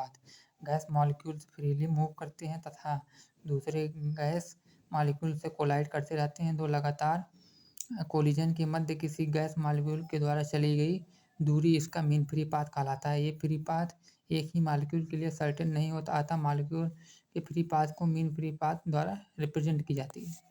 Gas molecules freely move करते हैं तथा दूसरे गैस मॉलिक्यूल से कोलाइड करते रहते हैं। दो लगातार कोलिजन के मध्य किसी गैस मॉलिक्यूल के द्वारा चली गई दूरी इसका मीन फ्री पाथ कहलाता है। ये फ्री पाथ एक ही मॉलिक्यूल के लिए सर्टेन नहीं होता, अतः मॉलिक्यूल के फ्री पाथ को मीन फ्री पाथ द्वारा रिप्रेजेंट की जाती है।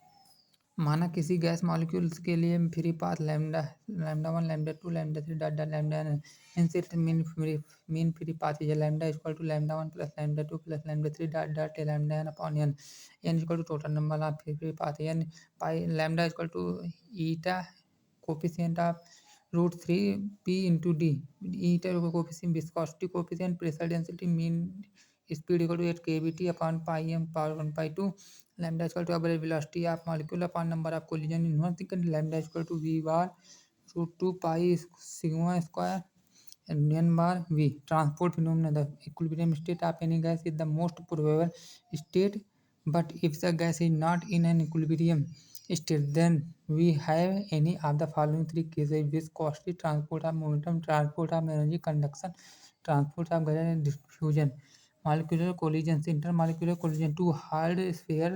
माना किसी गैस मॉलिक्यूल्स के लिए free path lambda 1, lambda 2, lambda 3 dot dot lambda n है। इनसे mean free path is lambda equal to lambda 1 plus lambda 2 plus lambda 3 dot dot lambda n upon n। n equal to total number of free path n pi lambda equal to eta coefficient of √3 p into D. Eta coefficient, viscosity coefficient, pressure density, mean speed equal to 8 kBT upon pi m power 1/2। Lambda equal to average velocity of molecule upon number of collision in 1 second. Lambda equal to v bar √2 pi sigma square n bar v। Transport phenomena, the equilibrium state of any gas is the most probable state, but if the gas is not in an equilibrium state, then we have any of the following three cases: viscosity, transport of momentum, transport of energy, conduction, transport of gas, and diffusion. Molecular collisions, intermolecular collision. Two hard sphere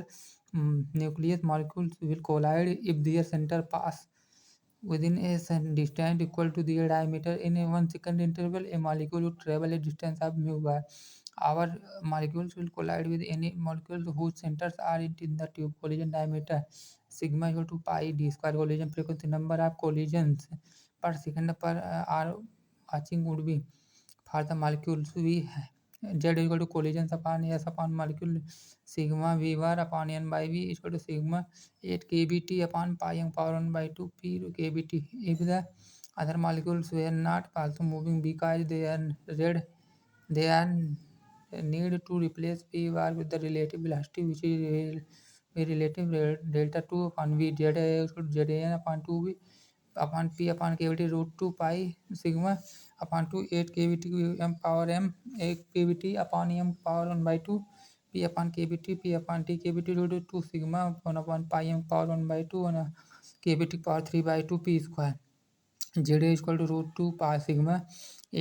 nucleus molecules will collide if their center pass within a distance equal to their diameter. In a 1 second interval, a molecule would travel a distance of mu bar. Our molecules will collide with any molecules whose centers are in the tube. Collision diameter sigma equal to pi d square. Collision frequency, number of collisions per second per r watching would be for the molecules we z equal to collisions upon s upon molecule sigma v bar upon n by v equal to sigma 8 kBT upon pi m power 1/2 p kBT. If the other molecules were not also moving because they are red, they are need to replace p bar with the relative velocity, which is relative delta 2 upon v. Z equal to zn upon 2v upon p upon kBT √2 pi sigma upon 2 8 kBT m power m 8 kBT upon m power 1/2 p upon kBT p upon t kBT √2 sigma 1 upon pi m power 1/2 and kBT power 3/2 p square. Z equal to √2 pi sigma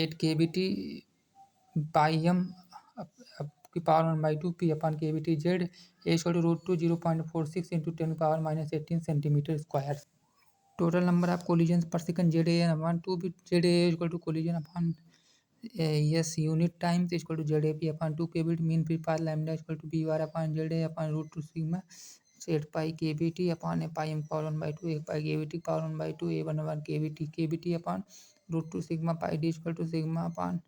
8 kBT pi m की power 1/2 p upon kBT. Z equal to √2 0.46 into 10 power minus 18 centimeter square. Total number of collisions per second ZA upon 2 bit. ZA equal to collision upon yes unit times equal to ZAP upon 2 kbit. Mean free path lambda equal to b bar upon ZA upon √2 sigma 8 pi kbt upon a pi m power 1/2 8 pi kbt power 1/2 a1 upon kbt. Kbt upon √2 sigma pi d equal to sigma upon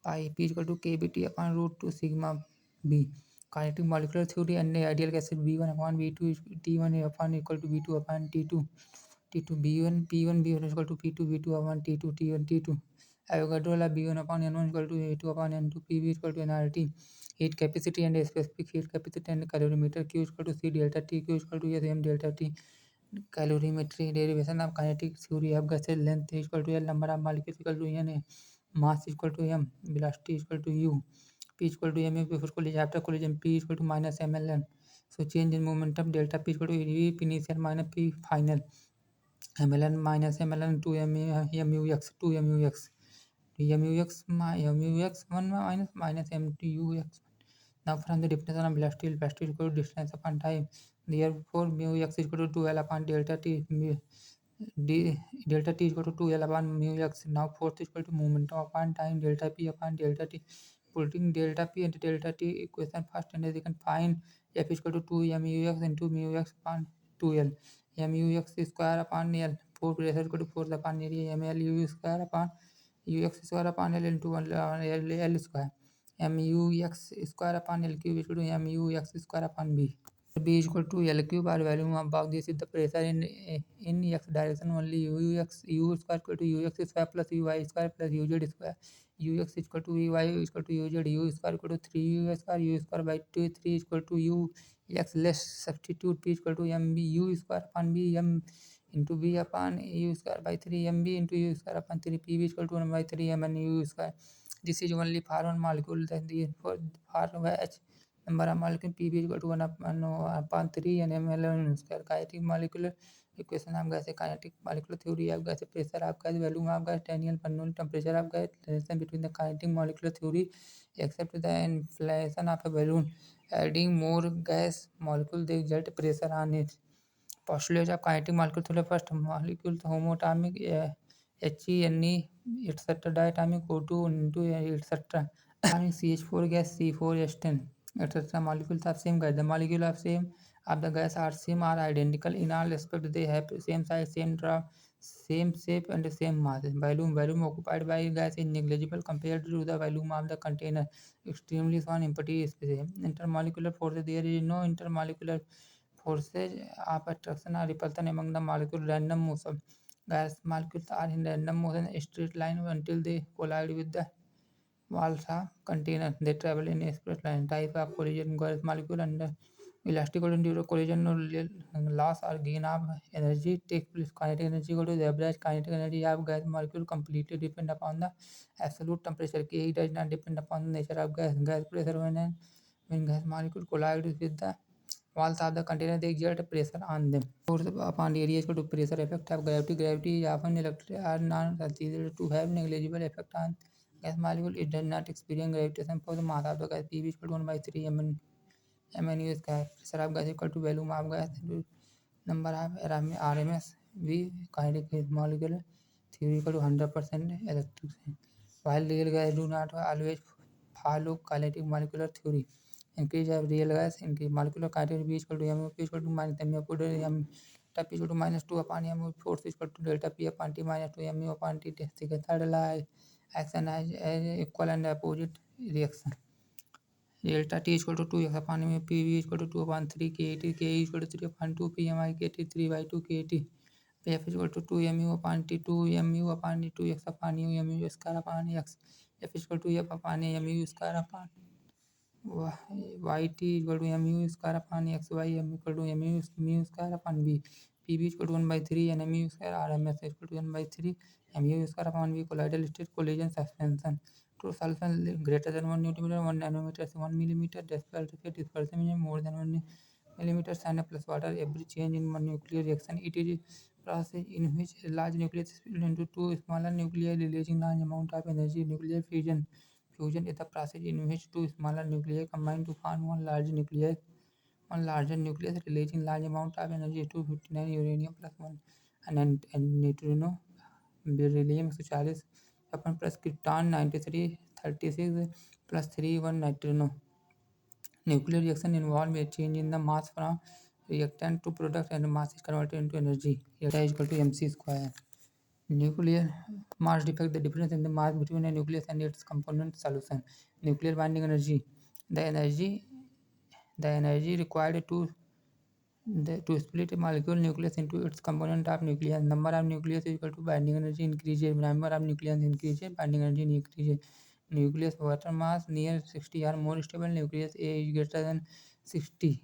pi p equal to kbt upon √2 sigma b. Kinetic molecular theory and ideal gases v1 upon v2 t1 upon equal to v2 upon t2 T2 B1 P1 B1 equal to P2 V2 upon T2 T1 T2. Avogadro law B1 upon N1 equal to A2 upon N2 PV equal to nRT. Heat capacity and specific heat capacity and calorimeter Q equal to C delta T Q equal to S M delta T. Calorimetry derivation of kinetic theory of gases. Length equal to L, number of molecules equal to N, mass equal to M, velocity equal to U. P equal to ma before collision, after collision P equal to minus mln. So change in momentum delta P equal to V initial minus P final. mln minus mln 2 mux 2 mux mux 1 minus mux. Now from the definition of velocity, velocity equal to distance upon time. Therefore mux is equal to 2l upon delta t. Delta t is equal to 2l upon mux. Now force is equal to momentum upon time, delta p upon delta t. Putting delta p and delta t equation first, and as you can find f is equal to 2 mux into mux upon 2l. mux square upon l. For pressure equal to force upon area, mlu square upon ux square upon l into 1 l square. mux square upon l cube equal to mux square upon b. B is equal to L cube. Our value above this is the pressure in x direction only. U square equal to ux square plus uy square plus uz square. Ux equal to uy equal to uz. U square equal to 3u square. U square by 2 3 equal to u x. Let's substitute p equal to mb u square upon b m into b upon u square by 3 mb into u square upon 3 pb equal to 1 by 3 mn u square. This is only for one molecule. Then for h number of molecule Pb is equal to 1 upon 3 nml square. Kinetic molecular equation of gas, kinetic molecular theory of gas, pressure of gas, volume of gas, Daniel Bernoulli temperature of gas, relation between the kinetic molecular theory except the inflation of a balloon. Adding more gas molecule, they exert pressure on it. Postulate of kinetic molecule theory. First molecule homoatomic, He, etc. Diatomic O2 into etc. CH4 gas C4H10 etc. Molecules of same gas. The molecule of the gas are same or identical in all respects. They have same size, same draw, same shape, and same mass. Volume occupied by gas is negligible compared to the volume of the container. Extremely small empty space. Intermolecular forces. There is no intermolecular forces of attraction or repulsion among the molecules. Random motion. Gas molecules are in random motion, straight line until they collide with the walls of container. They travel in a straight line. Type of collision. Gas molecule under elastic collision due to collision or loss or gain of energy takes place. Kinetic energy equal to the average kinetic energy of gas molecule completely depend upon the absolute temperature. K does not depend upon the nature of gas. Gas pressure when gas molecule collides with the walls of the container, they exert pressure on them. Force upon area is equal to pressure. Effect of gravity. Gravity is often electric or non-considered to have negligible effect on gas molecule. It does not experience gravitation for the mass of the gas. PV is equal to 1 by 3 MnU square. Pressure of gas equal to volume of gas into number of RMS. V kinetic molecular theory equal to 100% electric. While real gas do not always follow kinetic molecular theory. In case of real gas, in case molecular kinetic V is equal to mu, P is equal to minus mu upon m, delta P is equal to minus 2 upon mu, force is equal to delta P upon T minus 2 mu upon T. Second third law action as equal and opposite reaction. Delta T is equal to 2x upon mu, PV is equal to 2 upon 3 kT, K is equal to 3 upon 2 PMI KT, 3 by 2 KT. F is equal to 2 mu upon T, 2 mu upon 2x upon u, mu square upon x. F is equal to F upon mu square upon yt is equal to mu square upon xy, m equal to mu square upon b. PB is equal to 1 by 3 and mu square, RMS is equal to 1 by 3 mu square upon v. Colloidal state collision suspension. True solution greater than 1 nanometer, 1 nanometer, 1 millimeter. Dispersion is more than 1 millimeter. Sand plus water. Every change in one nuclear reaction, it is a process in which a large nucleus is split into two smaller nuclei, releasing large amount of energy. Nuclear fusion. Fusion is the process in which two smaller nuclei combine to form one larger nucleus, releasing large amount of energy. 259 uranium plus 1 and neutrino beryllium 140 upon plus krypton 93 36 plus 3 1 neutrino. Nuclear reaction involve a change in the mass from reactant to product, and mass is converted into energy. Reactant is equal to mc square. Nuclear mass defect, the difference in the mass between a nucleus and its component solution. Nuclear binding energy, the energy required to split a molecule nucleus into its component of nucleus. Number of nucleus is equal to binding energy increases. Number of nucleons increases, binding energy increases. Nucleus water mass near 60 or more stable. Nucleus A is greater than 60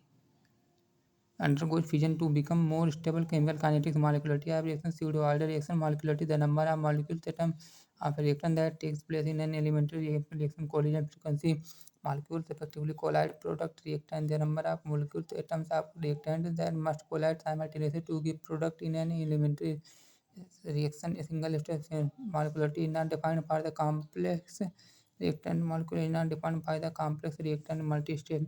undergoes fission to become more stable. Chemical kinetics. Molecularity of reaction. Pseudo order reaction. Molecularity, the number of molecules atom of a reaction that takes place in an elementary reaction. Collision frequency. Molecules effectively collide product reactant. The number of molecules atoms of reactant that must collide simultaneously to give product in an elementary reaction. A single step molecularity is not defined for the complex reactant. Molecule is not defined by the complex reactant multi-step.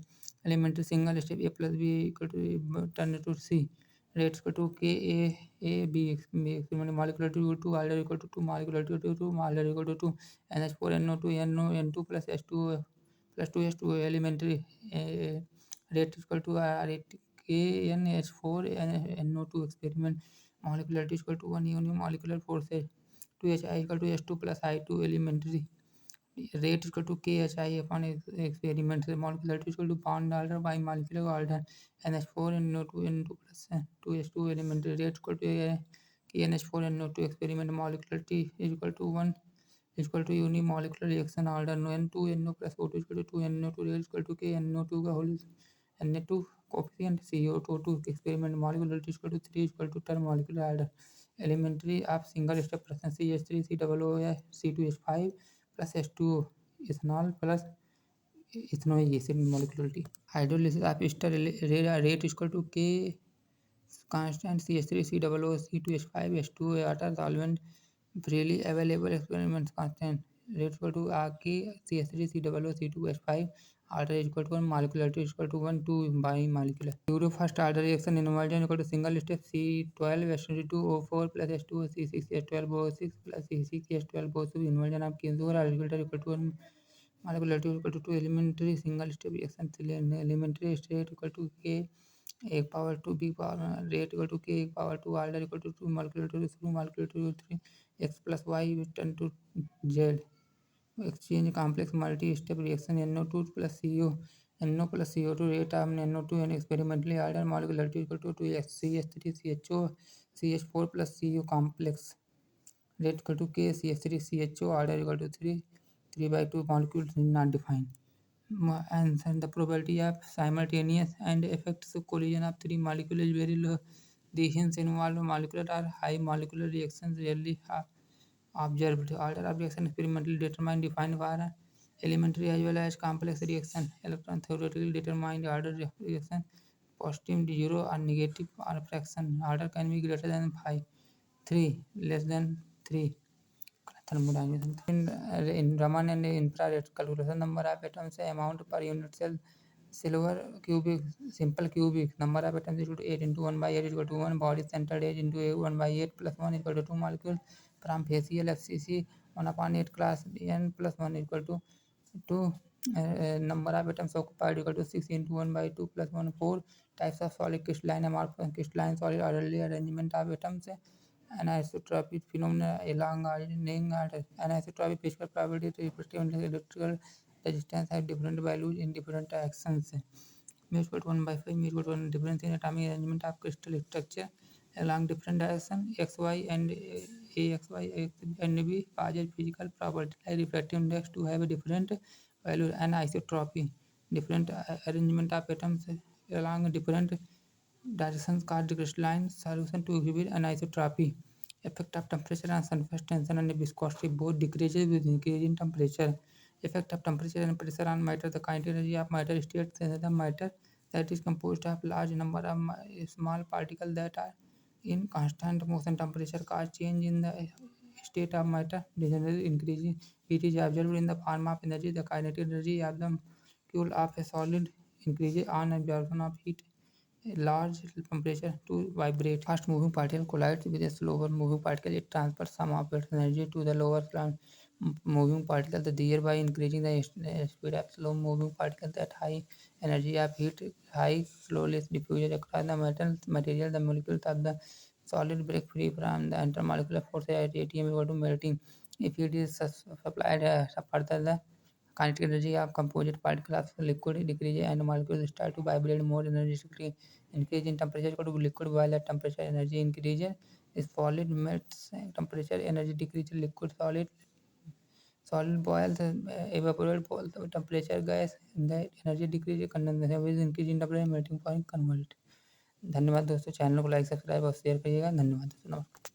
Elementary single step. A plus B equal to turn to C. Rate equal to K A B. Experiment molecularity equal to order equal to 2, molecularity equal to 2, order equal to 2. NH4 NO2 N2 plus H2 plus 2H2. Elementary rate equal to rate KNH4 NO2. Experiment molecularity equal to 1 union molecular forces. 2Hi equal to H2 plus I2. Elementary rate equal to KHI upon experiment. Molecularity equal to bond order by molecular order. NH4 NO2 N2 plus 2H2. Elementary rate equal to KNH4 NO2. Experiment molecularity is equal to 1 is equal to unimolecular reaction order. N2 NO plus O2 is equal to 2 NO2 rate equal to K NO2 का whole Na2 coefficient CO2 experiment molecularity is equal to 3 is equal to term molecular order. Elementary of single step process. CH3 COO C2H5 plus H2 ethanol plus ethanoic acid molecularity. Hydrolysis of ester rate is equal to K constant CH3 COO C2H5 H2O water solvent freely available experiments constant rate equal to K CH3 COO C2H5 order is equal to 1 molecularity is equal to 1 2 bimolecular. Euro first order reaction involved equal to single step C12 H22O4 plus H2O C6 H12O6 plus C6 H12O2 involved of Kinzor are equal to 1 molecularity equal to 2 elementary single step reaction elementary state equal to K एक power two B power rate equal to K एक power two order equal to molecular two 3 molecular two 3 X plus Y ton two Z exchange complex multi-step reaction NO2 plus CO NO plus CO2 rate of NO2 and experimentally ordered molecularity equal to 2x CH3 CHO CH4 plus CO complex rate equal to K CH3 CHO order equal to 3 by 2 molecules not defined. And the probability of simultaneous and effects collision of three molecules is very low. The hints involved molecular are high molecular reactions rarely observed. Order of reaction experimentally determined defined for elementary as well as complex reaction. Electron theoretically determined order reaction positive 0 or negative or fraction. Order can be greater than 5, 3 less than 3. Thermodynamics. In Raman and infrared calculation number of atoms amount per unit cell silver cubic simple cubic number of atoms is equal to 8 into 1 by 8 is equal to 1 body centered age into 1 by 8 plus 1 is equal to 2 molecules from facial FCC 1 upon 8 class n plus 1 is equal to 2 number of atoms occupied equal to 6 into 1 by 2 plus 1 4 types of solid crystalline amorphous crystalline solid orderly arrangement of atoms anisotropic phenomena elongating anisotropic physical property respective electrical resistance have different values in different actions. Mu equal to 1 by 5 mu equal to 1 difference in atomic arrangement of crystal structure along different direction xy and axy and b causes physical property like refractive index to have a different value and isotropy different arrangement of atoms along different directions called crystalline solution to exhibit anisotropy. Effect of temperature on surface tension and viscosity both decreases with increase in temperature. Effect of temperature and pressure on matter. The kinetic energy of matter states that the matter that is composed of large number of small particles that are in constant motion. Temperature cause change in the state of matter. Generally increasing heat is observed in the form of energy. The kinetic energy of the molecule of a solid increases on absorption of heat large temperature to vibrate. Fast moving particle collides with a slower moving particle. It transfers some of its energy to the lower moving particle, thereby increasing the speed of slow moving particles at high energy of heat. High slowly diffusion across the material. The molecules of the solid break free from the intermolecular force at ATM equal to melting. If it is supplied further, the kinetic energy of composite particles of liquid decreases and molecules start to vibrate more energetically. Increase in temperature equal to liquid boil at temperature energy increases. Solid melts temperature energy decreases liquid solid boils evaporate boil temperature gas the energy decreases condensation with increase in temperature melting point convert. धन्यवाद दोस्तों channel को like subscribe और share करिएगा धन्यवाद दोस्तों नमस्कार।